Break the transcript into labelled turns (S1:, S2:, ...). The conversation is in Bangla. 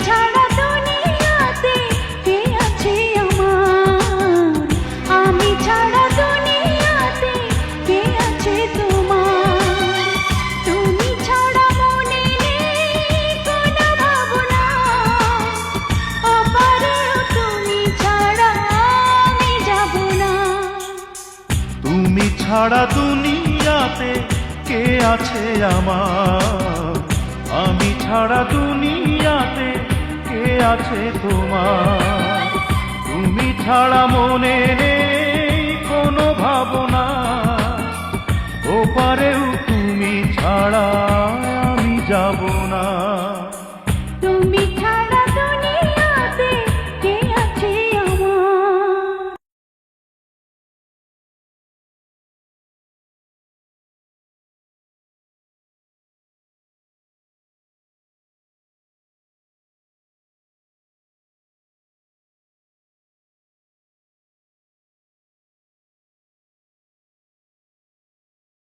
S1: ছাড়া দুনিয়াতে কে আছে আমার? আমি ছাড়া দুনিয়াতে কে আছে তোমার? তুমি ছাড়া মনে নেই কোনো ভাবনা, ওপারেও তুমি ছাড়া আমি যাব না।
S2: তুমি ছাড়া দুনিয়াতে কে আছে আমার? আমি ছাড়া দুনিয়াতে কে আছে তোমার? তুমি ছাড়া মনে নেই কোনো ভাবনা, ওপারেও তুমি ছাড়া